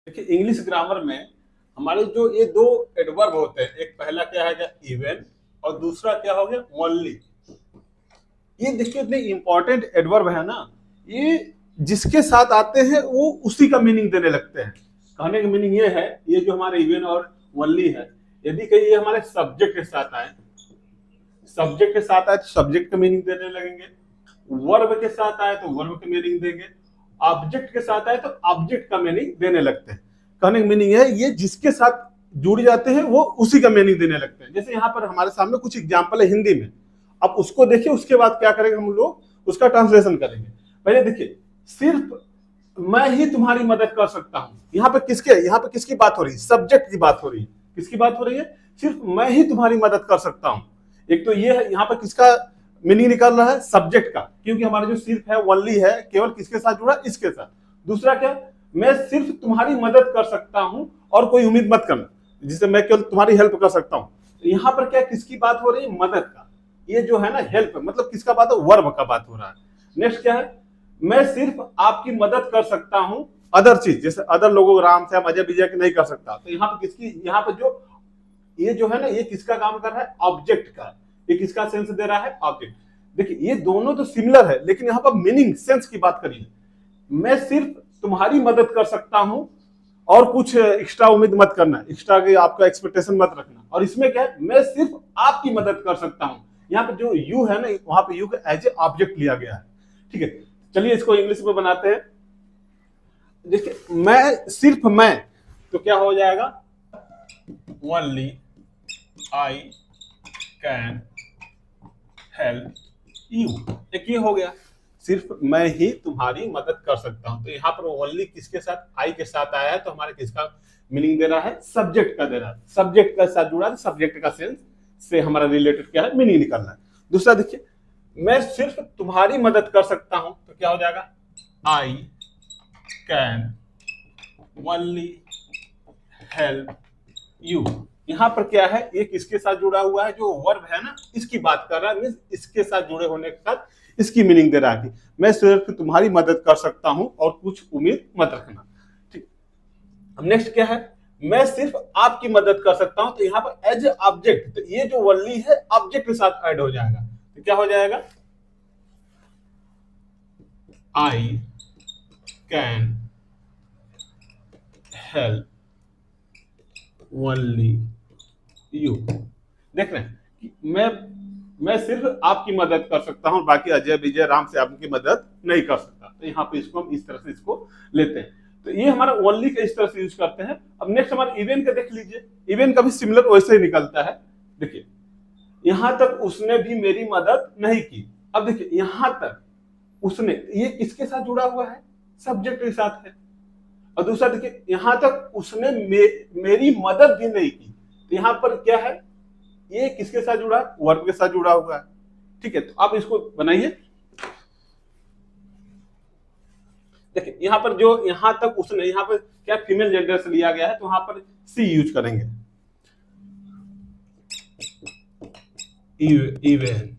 देखिए English grammar में हमारे जो ये दो एडवर्ब होते हैं, एक पहला क्या है इवन और दूसरा क्या हो गया ओनली। ये देखिए इतने इंपॉर्टेंट एडवर्ब है ना, ये जिसके साथ आते हैं वो उसी का मीनिंग देने लगते हैं। कहने का मीनिंग ये है, ये जो हमारे इवन और ओनली है, यदि कहीं ये हमारे सब्जेक्ट के साथ आए, सब्जेक्ट के साथ आए तो सब्जेक्ट का मीनिंग देने लगेंगे, वर्ब के साथ आए तो वर्ब का मीनिंग देंगे, ऑब्जेक्ट के साथ आए तो ऑब्जेक्ट का मीनिंग देने लगते हैं। कहने का मीनिंग है ये जिसके साथ जुड़ जाते हैं वो उसी का मीनिंग देने लगते हैं। जैसे यहाँ पर हमारे सामने कुछ एग्जाम्पल है हिंदी में, अब उसको देखिए, उसके बाद क्या करेंगे हम लोग उसका ट्रांसलेशन करेंगे। पहले देखिए, सिर्फ मैं ही तुम्हारी मदद कर सकता हूं, यहाँ पे किसकी बात हो रही है? सब्जेक्ट की बात हो रही है। किसकी बात हो रही है? सिर्फ मैं ही तुम्हारी मदद कर सकता हूं। एक तो ये है, यहाँ पर किसका मीनिंग निकल रहा है? सब्जेक्ट का, क्योंकि हमारा जो सिर्फ है ओनली है, केवल किसके साथ जुड़ा? इसके साथ। दूसरा क्या? मैं सिर्फ तुम्हारी मदद कर सकता हूं और कोई उम्मीद मत करना, जिससे मैं केवल तुम्हारी हेल्प कर सकता हूं। तो यहाँ पर क्या किसकी बात हो रही है? मदद का। ये जो है ना हेल्प, मतलब किसका बात है? वर्ब का बात हो रहा है। नेक्स्ट क्या है? मैं सिर्फ आपकी मदद कर सकता हूं अदर चीज, जैसे अदर लोगों राम से अजय विजय की नहीं कर सकता। तो यहाँ पर किसकी, यहाँ पर जो ये जो है ना, ये किसका काम कर रहा है? ऑब्जेक्ट का। ये किसका सेंस दे रहा है? ऑब्जेक्ट। देखिए ये दोनों तो सिमिलर है, लेकिन यहाँ पर मीनिंग सेंस की बात करिए। मैं सिर्फ तुम्हारी मदद कर सकता हूं और कुछ एक्स्ट्रा उम्मीद मत करना, एक्स्ट्रा की आपका एक्सपेक्टेशन मत रखना। और इसमें क्या है? मैं सिर्फ आपकी मदद कर सकता हूं। यहाँ पे जो यू है ना, वहां पे यू का एज ए ऑब्जेक्ट लिया गया है। ठीक है, चलिए इसको इंग्लिश में बनाते हैं। देखिए मैं सिर्फ मैं, तो क्या हो जाएगा? Only I can help you. एक ये हो गया, सिर्फ मैं ही तुम्हारी मदद कर सकता हूं। तो यहाँ पर ओनली किसके साथ? आई के साथ आया है, तो हमारे किसका मीनिंग दे रहा है? सब्जेक्ट का दे रहा है। सब्जेक्ट का साथ जुड़ा है, सब्जेक्ट का सेंस से हमारा रिलेटेड क्या है? मीनिंग निकलना है। दूसरा देखिए, मैं सिर्फ तुम्हारी मदद कर सकता हूं, तो क्या हो जाएगा? I can only help you. यहाँ पर क्या है? ये किसके साथ जुड़ा हुआ है? जो वर्ब है ना, इसकी बात कर रहा है, मींस इसके साथ जुड़े होने के साथ इसकी मीनिंग दे रहा है कि मैं सिर्फ तुम्हारी मदद कर सकता हूं और कुछ उम्मीद मत रखना। ठीक। अब नेक्स्ट क्या है? मैं सिर्फ आपकी मदद कर सकता हूं, तो यहाँ पर एज ए ऑब्जेक्ट, तो ये जो वल्ली है ऑब्जेक्ट के साथ ऐड हो जाएगा। तो क्या हो जाएगा? I can help only you. देख रहे हैं कि मैं सिर्फ आपकी मदद कर सकता हूं, बाकी अजय विजय राम से आपकी मदद नहीं कर सकता। तो यहाँ पे इसको हम इस तरह से इसको लेते हैं। तो ये हमारा ओनली का इस तरह से यूज करते हैं। अब नेक्स्ट हमारा इवन का देख लीजिए। इवन का भी सिमिलर वैसे ही निकलता है। देखिए, यहां तक उसने भी मेरी मदद नहीं की। अब देखिए यहां तक उसने, ये किसके साथ जुड़ा हुआ है? सब्जेक्ट के साथ है। और दूसरा देखिए, यहां तक उसने मेरी मदद भी नहीं की, तो यहां पर क्या है? ये किसके साथ जुड़ा है? वर्ब के साथ जुड़ा हुआ है। ठीक है, तो आप इसको बनाइए। देखिए यहां पर जो यहां तक उसने, यहां पर क्या फीमेल जेंडर से लिया गया है, तो वहां पर सी यूज करेंगे। इवन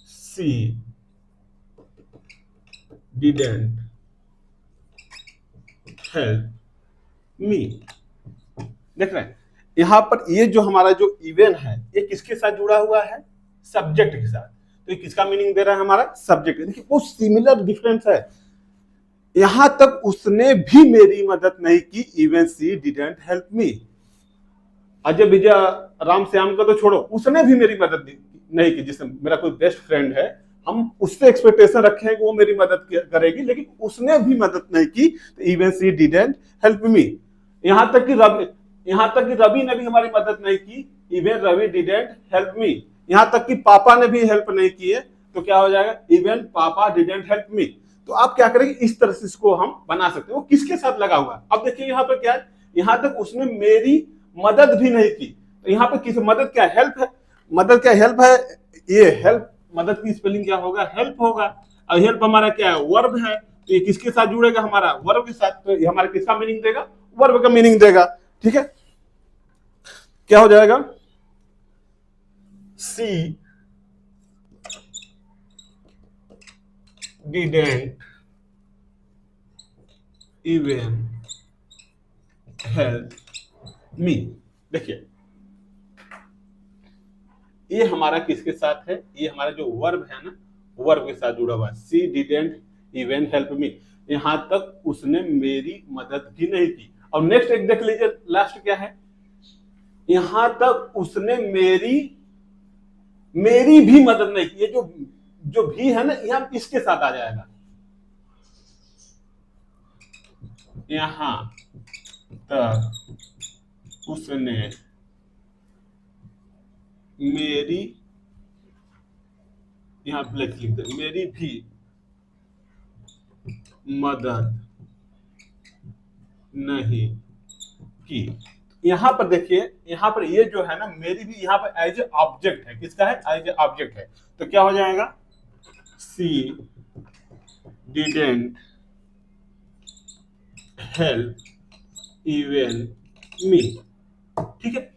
सी डिडंट हेल्प मी। देख रहे हैं यहां पर ये जो हमारा जो इवन है, ये किसके साथ जुड़ा हुआ है? सब्जेक्ट के साथ। तो ये किसका मीनिंग दे रहा है? हमारा सब्जेक्ट। देखिए वो सिमिलर डिफरेंस है। यहां तक उसने भी मेरी मदद नहीं की, even she didn't help me. Ajay Vijay Ram Shyam का तो छोड़ो, उसने भी मेरी मदद नहीं की। जिससे मेरा कोई बेस्ट फ्रेंड है, हम उससे एक्सपेक्टेशन रखे हैं कि वो मेरी मदद करेगी, लेकिन उसने भी मदद नहीं की, तो even she didn't help me. यहां तक कि रवि ने भी हमारी मदद नहीं की, even Ravi didn't help me. यहां तक कि पापा ने भी हेल्प नहीं की है, तो क्या हो जाएगा? इवन पापा डिडंट हेल्प मी। तो आप क्या करेंगे? इस तरह से इसको हम बना सकते हैं। वो किसके साथ लगा हुआ है? अब देखिए यहाँ पर क्या है? यहां तक उसने मेरी मदद भी नहीं की, तो यहाँ पे किस मदद क्या? हेल्प है। मदद क्या? हेल्प है। ये हेल्प, मदद की स्पेलिंग क्या होगा? हेल्प होगा। और हेल्प हमारा क्या है? वर्ब है। तो ये किसके साथ जुड़ेगा? हमारा वर्ब के साथ। तो ये हमारा किसका मीनिंग देगा? वर्ब का मीनिंग देगा। ठीक है, क्या हो जाएगा? सी डिडंट इवन हेल्प मी। देखिए ये हमारा किसके साथ है, ये हमारा जो वर्ब है ना, वर्ब के साथ जुड़ा हुआ है। सी डिडेंट इवन हेल्प मी, यहां तक उसने मेरी मदद भी नहीं की। और नेक्स्ट एक देख लीजिए, लास्ट क्या है, यहां तक उसने मेरी मेरी भी मदद नहीं की। ये जो जो भी है ना, यहां इसके साथ आ जाएगा। यहां तक उसने मेरी, यहां लिख दे, मेरी भी मदद नहीं की। यहां पर देखिए, यहां पर ये जो है ना, मेरी भी यहां पर एज ए ऑब्जेक्ट है। किसका है? एज ए ऑब्जेक्ट है। तो क्या हो जाएगा, सी डिडेंट हेल्प इवन मी। ठीक है,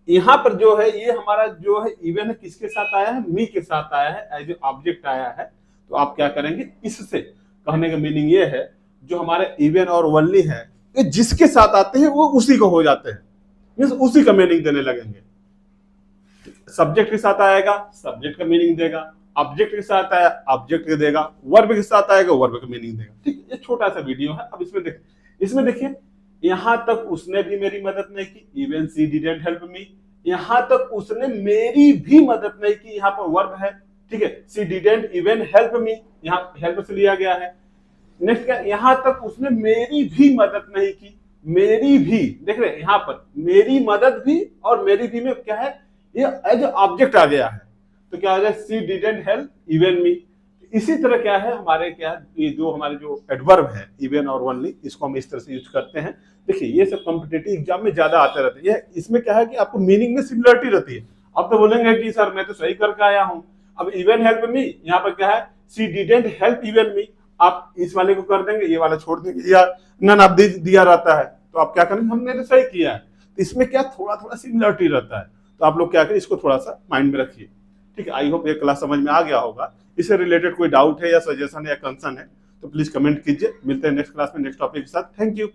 यहां पर जो है ये हमारा जो है इवन है, किसके साथ आया है? मी के साथ आया है, एज ए ऑब्जेक्ट आया है। तो आप क्या करेंगे, इससे कहने का मीनिंग ये है, जो हमारे इवन और वनली है, ये जिसके साथ आते हैं वो उसी को हो जाते हैं, मींस उसी का मीनिंग देने लगेंगे। सब्जेक्ट के साथ आएगा, सब्जेक्ट का मीनिंग देगा। ऑब्जेक्ट के साथ आया, ऑब्जेक्ट का देगा। वर्ब के साथ आएगा, वर्ब का मीनिंग देगा। ठीक, ये छोटा सा वीडियो है। अब इसमें देखिए, यहां तक उसने भी मेरी मदद नहीं की, even she didn't help me. यहां तक उसने मेरी भी मदद नहीं की, यहां पर वर्ब है। ठीक है, सी डिडंट इवन हेल्प मी, यहां हेल्प से लिया गया है। नेक्स्ट क्या, यहां तक उसने मेरी भी मदद नहीं की। मेरी भी, देख रहे हैं यहां पर मेरी मदद भी और मेरी भी में क्या है, ये एज ऑब्जेक्ट आ गया है। तो क्या हो जाए, सी डिडंट हेल्प इवन मी। इसी तरह क्या है हमारे, क्या ये जो हमारे जो एडवर्ब है इवन और ओनली, इसको हम इस तरह से यूज करते हैं। देखिए ये सब कॉम्पिटिटिव एग्जाम में ज्यादा आते रहते हैं। इसमें क्या है कि आपको मीनिंग में सिमिलरिटी रहती है। आप तो बोलेंगे कि सर मैं तो सही करके आया हूं। अब इवन हेल्प मी, यहाँ पर क्या है, सी डिडंट हेल्प इवन मी। आप इस वाले को कर देंगे, ये वाला छोड़ देंगे, या नन ऑफ दिया रहता है, तो आप क्या करेंगे, हमने तो सही किया है। तो इसमें क्या थोड़ा थोड़ा सिमिलरिटी रहता है। तो आप लोग क्या करें, इसको थोड़ा सा माइंड में रखिए। ठीक है, आई होप ये क्लास समझ में आ गया होगा। इससे रिलेटेड कोई डाउट है या सजेशन है या कंसर्न है तो प्लीज कमेंट कीजिए। मिलते हैं नेक्स्ट क्लास में नेक्स्ट टॉपिक के साथ। Thank you.